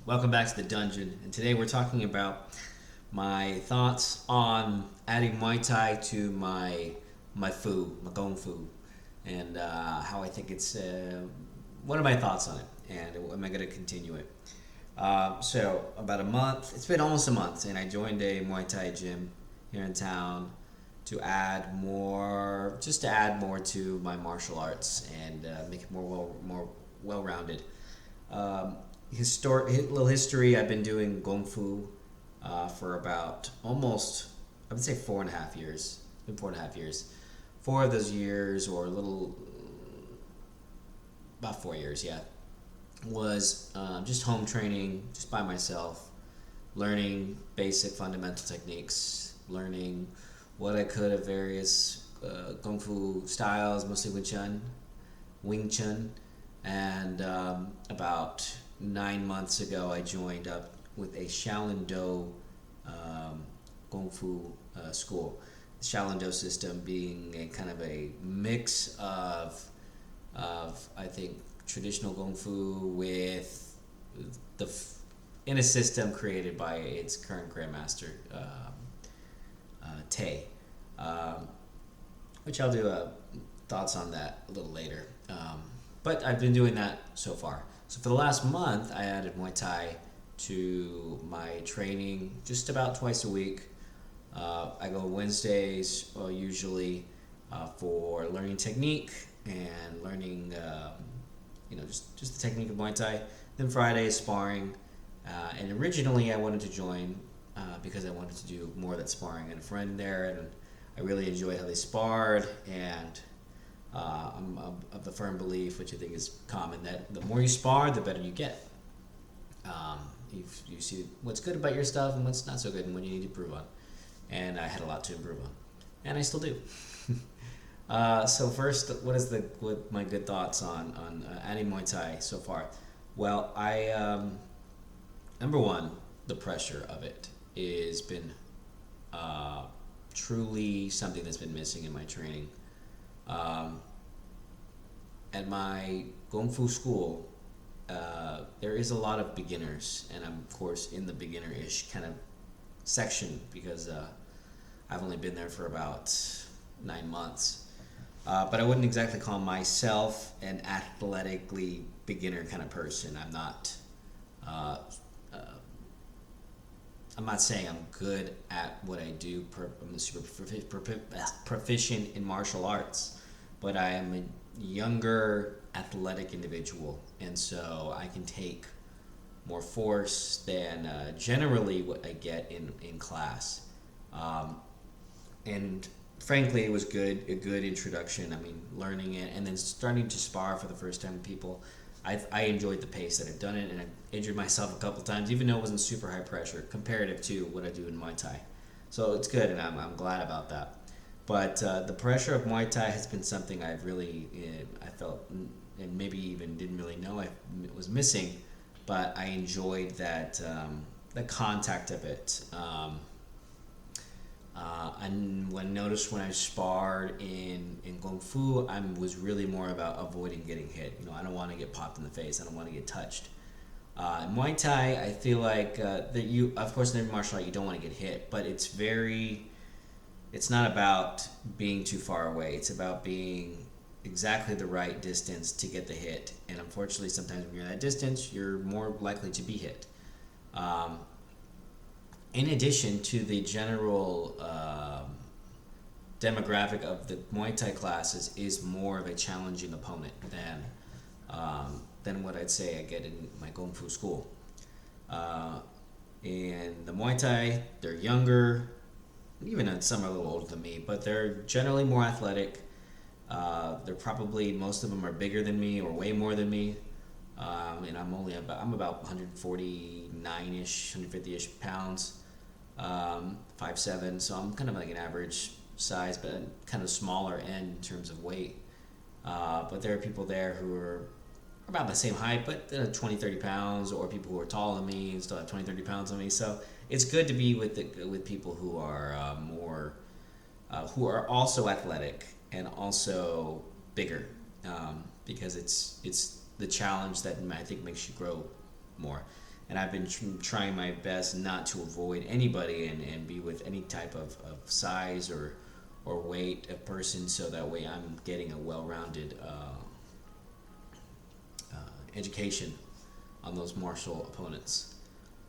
Welcome back to the dungeon, and today we're talking about my thoughts on adding Muay Thai to my Gungfu, and how I think it's. What are my thoughts on it, and am I going to continue it? So about a month. It's been almost a month, and I joined a Muay Thai gym here in town just to add more to my martial arts and make it more well rounded. Um, Little history. I've been doing Gungfu for about almost, I would say 4.5 years. It's been 4.5 years. 4 of those years, or a little, about 4 years, yeah, was just home training, just by myself, learning basic fundamental techniques, learning what I could of various Kung Fu styles, mostly Wing Chun, and about 9 months ago, I joined up with a Shaolin Do Kung Fu school. The Shaolin Do system being a kind of a mix of I think traditional Kung Fu with the in a system created by its current grandmaster Tay, um, which I'll do thoughts on that a little later. But I've been doing that so far. So for the last month, I added Muay Thai to my training just about twice a week. I go Wednesdays usually for learning technique and learning, just the technique of Muay Thai. Then Friday is sparring. And originally I wanted to join because I wanted to do more of that sparring. I had a friend there, and I really enjoyed how they sparred. And I'm of the firm belief, which I think is common, that the more you spar, the better you get. You see what's good about your stuff and what's not so good, and what you need to improve on. And I had a lot to improve on, and I still do. So first, what my good thoughts on adding Muay Thai so far? Well, I number one, the pressure of it has been truly something that's been missing in my training. Um, at my Gungfu school, there is a lot of beginners, and I'm of course in the beginner-ish kind of section because I've only been there for about 9 months. But I wouldn't exactly call myself an athletically beginner kind of person. Uh, uh, I'm not saying I'm good at what I do. I'm super proficient in martial arts, but I am a younger athletic individual, and so I can take more force than generally what I get in class. Um, and frankly, it was a good introduction. I mean, learning it and then starting to spar for the first time with people. I enjoyed the pace that I've done it, and I injured myself a couple times, even though it wasn't super high pressure comparative to what I do in Muay Thai. So it's good, and I'm glad about that. But the pressure of Muay Thai has been something I've really, I felt, and maybe even didn't really know I was missing, but I enjoyed that, the contact of it. And when noticed when I sparred in Kung Fu, I was really more about avoiding getting hit. I don't want to get popped in the face. I don't want to get touched. In Muay Thai, I feel like that of course, in every martial art, you don't want to get hit, but it's not about being too far away. It's about being exactly the right distance to get the hit. And unfortunately, sometimes when you're at that distance, you're more likely to be hit. Um, in addition to the general demographic of the Muay Thai classes is more of a challenging opponent than what I'd say I get in my Kung Fu school. In the Muay Thai, they're younger, even some are a little older than me, but they're generally more athletic. They're probably, most of them are bigger than me or way more than me. And I'm about 149-ish, 150-ish pounds, 5'7", so I'm kind of like an average size, but kind of smaller end in terms of weight. But there are people there who are about the same height, but 20, 30 pounds, or people who are taller than me and still have 20, 30 pounds on me. So it's good to be with people who are who are also athletic and also bigger, because it's the challenge that I think makes you grow more. and I've been trying my best not to avoid anybody and be with any type of size or weight of person, so that way I'm getting a well-rounded education on those martial opponents.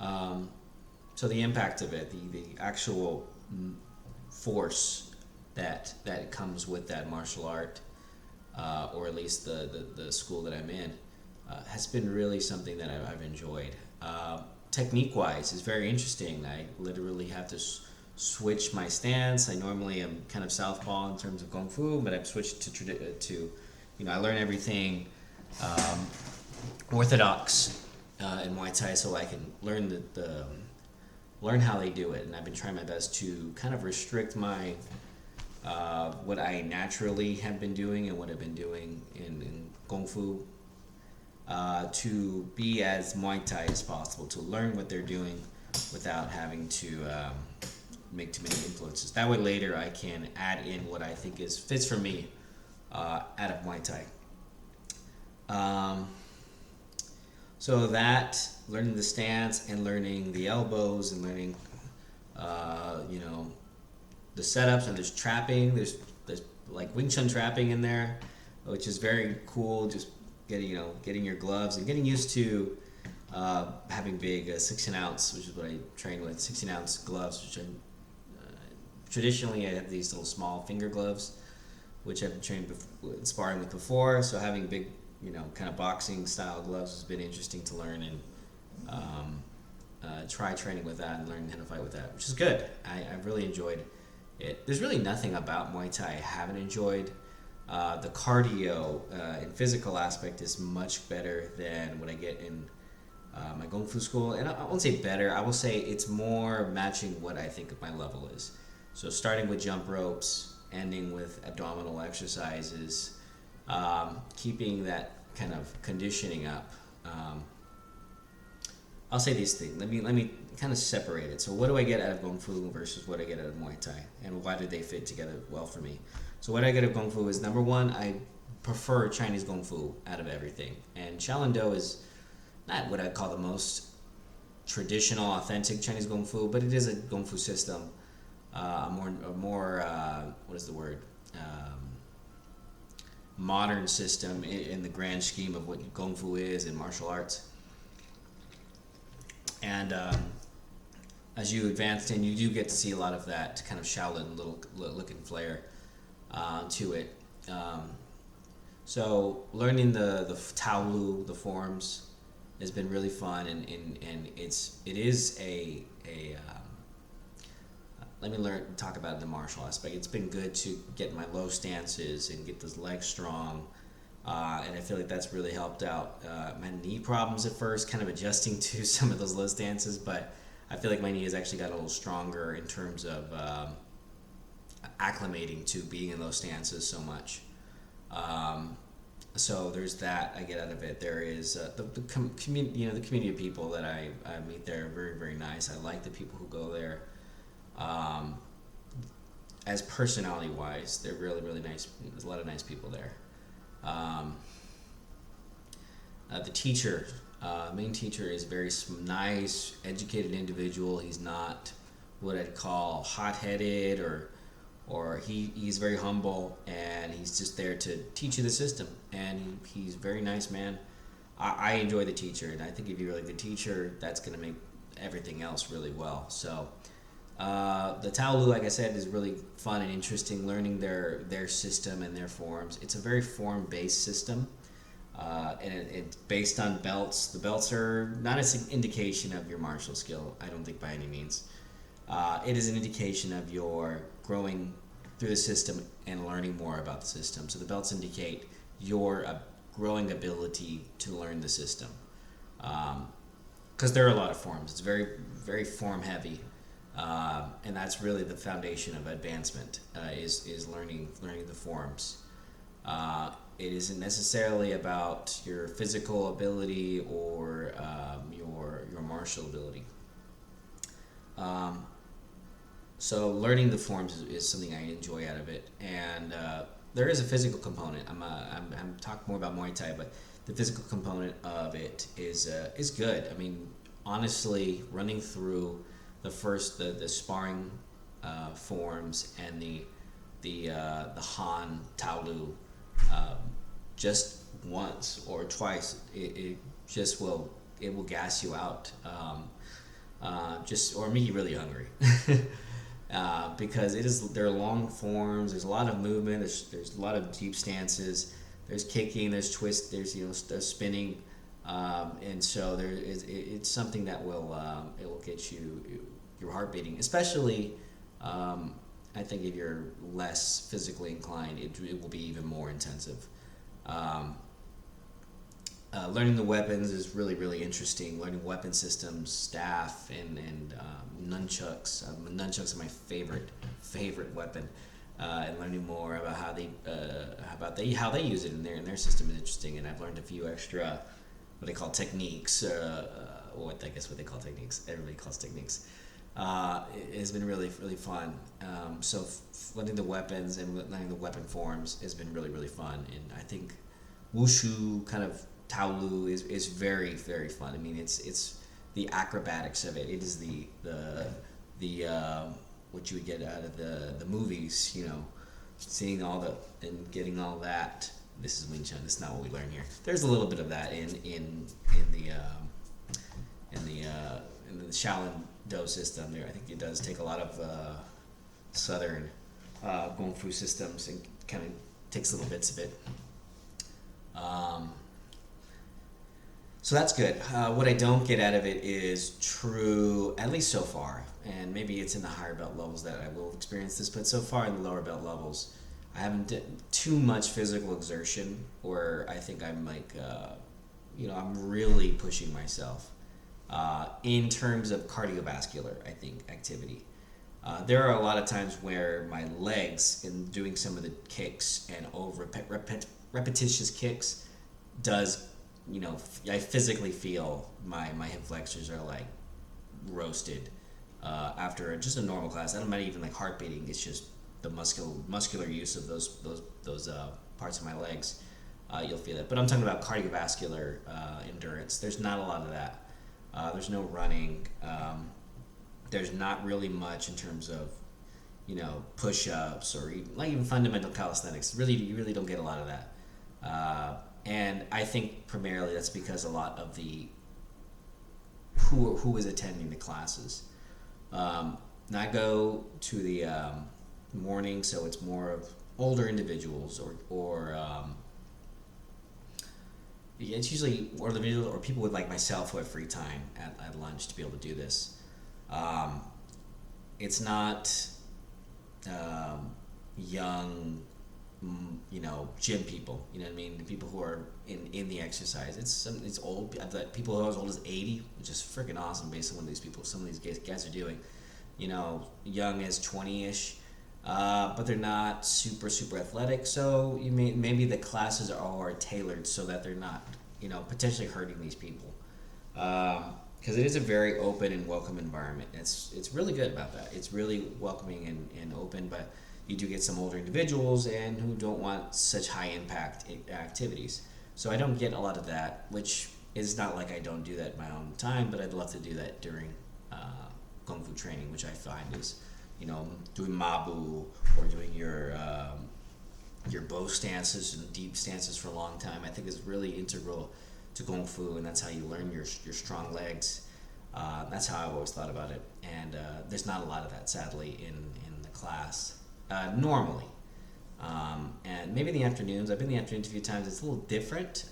So the impact of it, the actual force that comes with that martial art, or at least the school that I'm in, has been really something that I've enjoyed. Technique-wise, is very interesting. I literally have to switch my stance. I normally am kind of southpaw in terms of Gungfu, but I've switched to I learn everything orthodox in Muay Thai, so I can learn learn how they do it. And I've been trying my best to kind of restrict my what I naturally have been doing and what I've been doing in Gungfu, to be as Muay Thai as possible, to learn what they're doing without having to make too many influences. That way later I can add in what I think fits for me out of Muay Thai. So that, learning the stance and learning the elbows and learning the setups, and there's trapping, there's like Wing Chun trapping in there, which is very cool. Just getting your gloves and getting used to having big 16 ounce, which is what I train with, 16 ounce gloves, which traditionally I have these little small finger gloves, which I've trained sparring with before. So having big, kind of boxing style gloves has been interesting to learn, and try training with that and learning how to fight with that, which is good. I've really enjoyed it. There's really nothing about Muay Thai I haven't enjoyed. The cardio and physical aspect is much better than what I get in my Gungfu school. And I won't say better, I will say it's more matching what I think my level is. So starting with jump ropes, ending with abdominal exercises, keeping that kind of conditioning up. I'll say these things. Let me kind of separate it. So what do I get out of Gungfu versus what I get out of Muay Thai, and why do they fit together well for me? So what I get out of Gungfu is, number one, I prefer Chinese Gungfu out of everything, and Shaolin Do is not what I call the most traditional, authentic Chinese Gungfu, but it is a Gungfu system, a more what is the word? Modern system in the grand scheme of what Gungfu is in martial arts. And as you advance in, you do get to see a lot of that kind of Shaolin little look and flair to it. So learning the Tao Lu, the forms, has been really fun, and it is a let me talk about the martial aspect. It's been good to get my low stances and get those legs strong, and I feel like that's really helped out. My knee problems at first, kind of adjusting to some of those low stances, but I feel like my knee has actually got a little stronger in terms of acclimating to being in those stances so much. So there's that I get out of it. There is the community, the community of people that I meet there are very, very nice. I like the people who go there. As personality wise, they're really, really nice. There's a lot of nice people there. The teacher, main teacher, is a very nice, educated individual. He's not what I'd call hot-headed, or he's very humble, and he's just there to teach you the system, and he's a very nice man. I enjoy the teacher, and I think if you like the teacher, that's going to make everything else really well. So the Tao Lu, like I said, is really fun and interesting, learning their system and their forms. It's a very form-based system, and it's based on belts. The belts are not an indication of your martial skill, I don't think, by any means. It is an indication of your growing through the system and learning more about the system. So the belts indicate your growing ability to learn the system, because there are a lot of forms. It's very, very form heavy, and that's really the foundation of advancement, is learning the forms. It isn't necessarily about your physical ability or your martial ability. So learning the forms is something I enjoy out of it, and there is a physical component. I'm talking more about Muay Thai, but the physical component of it is good. I mean, honestly, running through the sparring forms and the Han Taolu um, just once or twice, it just will gas you out. Just or make you really hungry. Because there are long forms. There's a lot of movement. There's a lot of deep stances. There's kicking. There's twist. There's there's spinning, and so it's something that it will get your heart beating. Especially, I think if you're less physically inclined, it will be even more intensive. Um, Learning the weapons is really interesting. Learning weapon systems, staff, and nunchucks. Nunchucks are my favorite weapon. And learning more about how they use it in their system is interesting. And I've learned a few extra what they call techniques. I guess what they call techniques. Everybody calls techniques. It has been really fun. So learning the weapons and learning the weapon forms has been really fun. And I think wushu kind of Taolu is very fun. I mean, it's the acrobatics of it. It is the what you would get out of the movies. Seeing all and getting all that. This is Wing Chun. This is not what we learn here. There's a little bit of that in the Shaolin Do system. There, I think it does take a lot of southern Gungfu systems and kind of takes little bits of it. So that's good. What I don't get out of it is true, at least so far, and maybe it's in the higher belt levels that I will experience this, but so far in the lower belt levels, I haven't done too much physical exertion where I think I'm like, I'm really pushing myself in terms of cardiovascular, I think, activity. There are a lot of times where my legs, in doing some of the kicks and repetitious kicks, does, I physically feel my hip flexors are like roasted after just a normal class. I'm not even like heart beating. It's just the muscular use of those parts of my legs. You'll feel it. But I'm talking about cardiovascular endurance. There's not a lot of that. There's no running. There's not really much in terms of push-ups or even fundamental calisthenics. You really don't get a lot of that. And I think primarily that's because a lot of who is attending the classes. Now I go to the morning, so it's more of older individuals or it's usually older individuals or people with like myself who have free time at lunch to be able to do this. It's not young, gym people. You know what I mean? The people who are in the exercise. It's old. I've got people who are as old as 80, which is freaking awesome based on what some of these guys are doing. Young as 20-ish, but they're not super athletic. So maybe the classes are tailored so that they're not potentially hurting these people. Because it is a very open and welcome environment. It's really good about that. It's really welcoming and open, but you do get some older individuals and who don't want such high impact activities. So I don't get a lot of that, which is not like I don't do that in my own time, but I'd love to do that during Gungfu training, which I find is, doing mabu or doing your bow stances and deep stances for a long time. I think is really integral to Gungfu, and that's how you learn your strong legs. That's how I've always thought about it, and there's not a lot of that, sadly, in the class. Normally, and maybe in the afternoons. I've been in the afternoons a few times. It's a little different.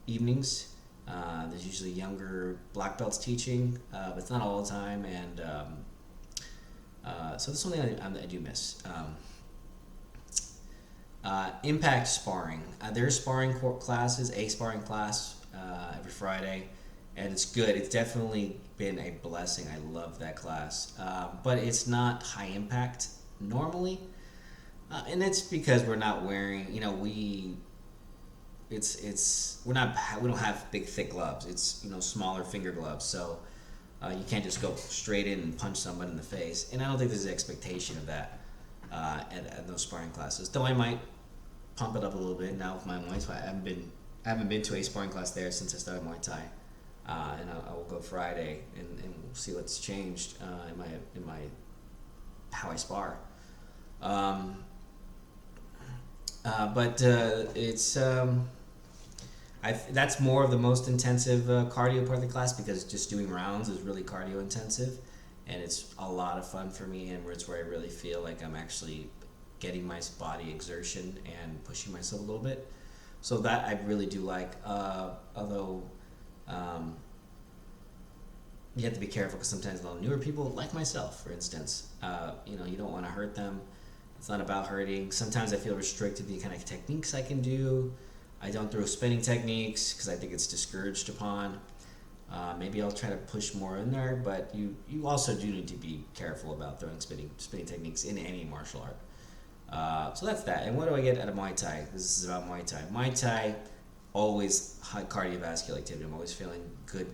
Evenings, there's usually younger black belts teaching, but it's not all the time. And so that's something I do miss. Impact sparring. There's sparring classes, a sparring class every Friday, and it's good. It's definitely been a blessing. I love that class, but it's not high impact normally, and it's because we're not wearing, we don't have big thick gloves. It's smaller finger gloves, so you can't just go straight in and punch someone in the face. And I don't think there's an expectation of that at those sparring classes. Though I might pump it up a little bit now with my Muay Thai. I haven't been to a sparring class there since I started Muay Thai. and I will go Friday, and we'll see what's changed in my how I spar. Um, but it's that's more of the most intensive cardio part of the class, because just doing rounds is really cardio intensive, and it's a lot of fun for me, and it's where I really feel like I'm actually getting my body exertion and pushing myself a little bit. So that I really do like. Although um, you have to be careful, because sometimes a lot of newer people, like myself, for instance, you don't want to hurt them. It's not about hurting. Sometimes I feel restricted the kind of techniques I can do. I don't throw spinning techniques because I think it's discouraged upon. Maybe I'll try to push more in there, but you also do need to be careful about throwing spinning techniques in any martial art. So that's that. And what do I get out of Muay Thai? This is about Muay Thai. Muay Thai, always high cardiovascular activity. I'm always feeling good.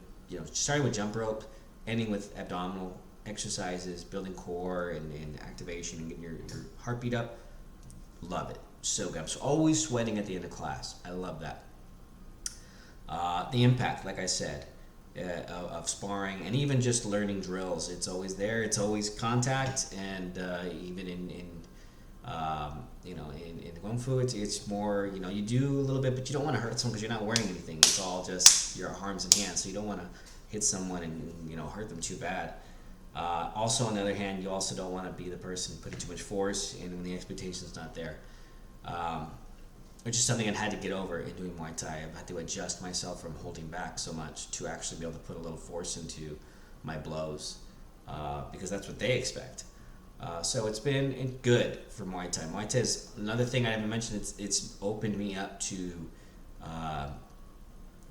Starting with jump rope, ending with abdominal exercises, building core and activation, and getting your heartbeat up. Love it. So good. I'm always sweating at the end of class. I love that. The impact, like I said, of sparring and even just learning drills. It's always there. It's always contact, and even in Gungfu, it's more, you do a little bit, but you don't want to hurt someone because you're not wearing anything. It's all just your arms and hands, so you don't want to hit someone and hurt them too bad. Also, on the other hand, you also don't want to be the person putting too much force and when the expectation's not there. Which is something I've had to get over in doing Muay Thai. I've had to adjust myself from holding back so much to actually be able to put a little force into my blows, because that's what they expect. So it's been good for Muay Thai. Muay Thai is another thing I haven't mentioned. It's opened me up to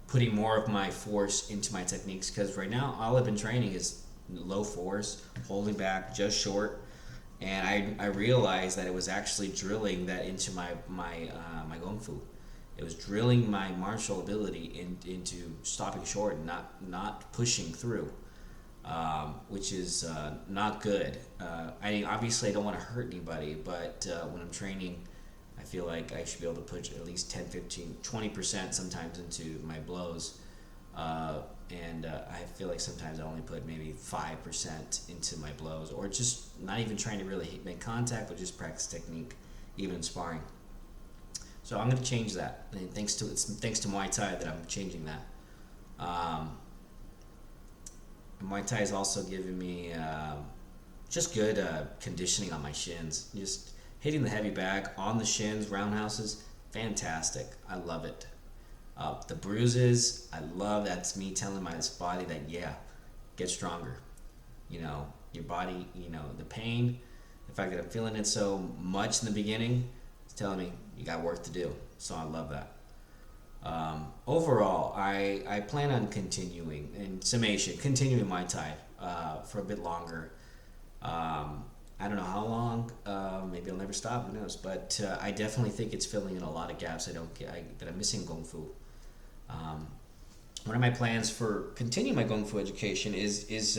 putting more of my force into my techniques, because right now all I've been training is low force, holding back, just short. And I realized that it was actually drilling that into my Gungfu. It was drilling my martial ability into stopping short and not pushing through, which is not good. I don't want to hurt anybody, but when I'm training, I feel like I should be able to push at least 10, 15, 20% sometimes into my blows. And I feel like sometimes I only put maybe 5% into my blows, or just not even trying to really make contact, but just practice technique, even in sparring. So I'm going to change that. And thanks to Muay Thai that I'm changing that. Muay Thai has also given me just good conditioning on my shins. Just hitting the heavy bag on the shins, roundhouses, fantastic. I love it. The bruises, I love. That's me telling my body that, get stronger. Your body, the pain, the fact that I'm feeling it so much in the beginning, it's telling me you got work to do. So I love that. Overall, I plan on continuing, in summation, continuing Muay Thai for a bit longer. I don't know how long. Maybe I'll never stop. Who knows? But I definitely think it's filling in a lot of gaps that I'm missing Gungfu. One of my plans for continuing my Gungfu education is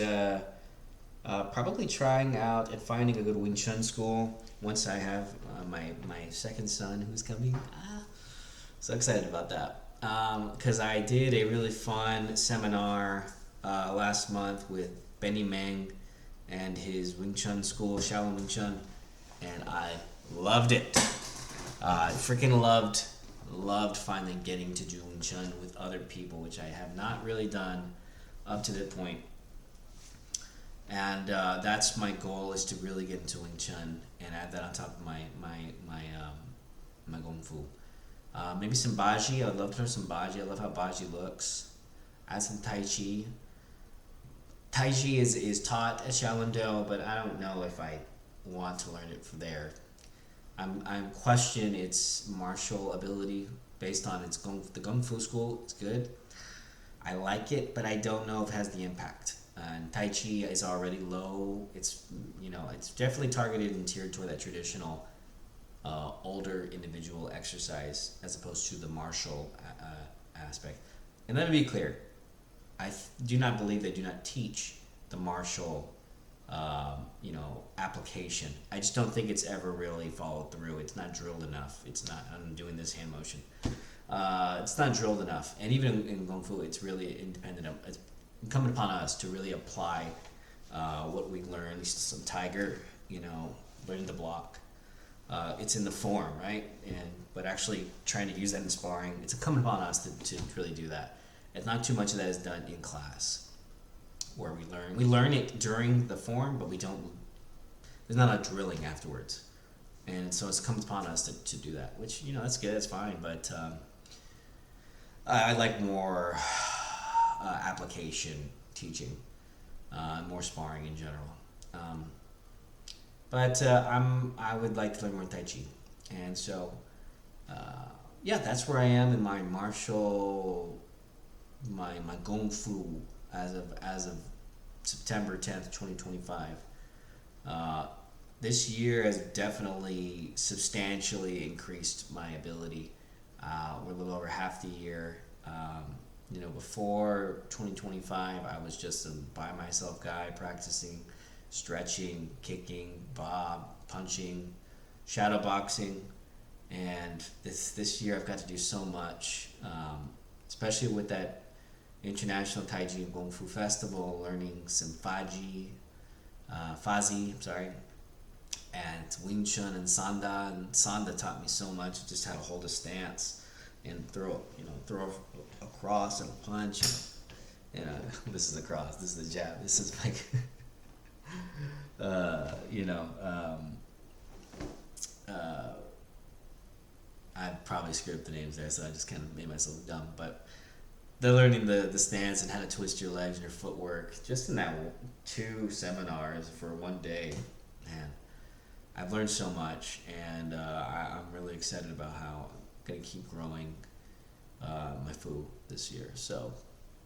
probably trying out and finding a good Wing Chun school once I have my second son who's coming. So excited about that. Because I did a really fun seminar last month with Benny Meng and his Wing Chun school, Shaolin Wing Chun, and I loved it. Freaking loved finally getting to do Wing Chun with other people, which I have not really done up to that point. And that's my goal, is to really get into Wing Chun and add that on top of my Gungfu. Maybe some Baji. I would love to learn some Baji. I love how Baji looks. Add some Tai Chi. Tai Chi is taught at Shaolin Do, but I don't know if I want to learn it from there. I'm questioning its martial ability based on the Gungfu school. It's good. I like it, but I don't know if it has the impact. And Tai Chi is already low. It's definitely targeted and tiered toward that traditional older individual exercise as opposed to the martial aspect. And let me be clear, I do not believe they do not teach the martial application. I just don't think it's ever really followed through. It's not drilled enough. It's not, I'm doing this hand motion. It's not drilled enough, and even in Gungfu, it's really independent. It's incumbent upon us to really apply what we learn. At least some Tiger, learning the block. It's in the form, right? But actually trying to use that in sparring, it's incumbent upon us to really do that. And not too much of that is done in class, where we learn it during the form, but we don't. There's not a drilling afterwards, and so it's incumbent upon us to do that. Which that's good, that's fine, but I like more application teaching, more sparring in general. But I would like to learn more Tai Chi, and so yeah, that's where I am in my martial, my Gongfu as of September 10th, 2025. This year has definitely substantially increased my ability. We're a little over half the year. Before 2025, I was just a by myself guy practicing stretching, kicking, bob, punching, shadow boxing, and this year I've got to do so much, especially with that International Taiji and Gongfu Festival, learning some Fazi, and Wing Chun and Sanda. And Sanda taught me so much, just how to hold a stance and throw a cross and a punch. This is a cross, this is a jab, this is like, I probably screwed up the names there, so I just kind of made myself dumb. But they're learning the stance and how to twist your legs and your footwork just in that 2 seminars for one day. Man, I've learned so much, and I'm really excited about how I'm going to keep growing my Fu this year. So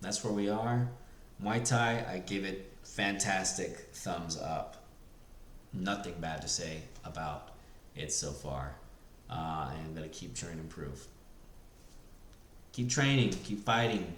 that's where we are. Muay Thai, I give it fantastic thumbs up. Nothing bad to say about it so far. And I'm going to keep trying to improve. Keep training, keep fighting,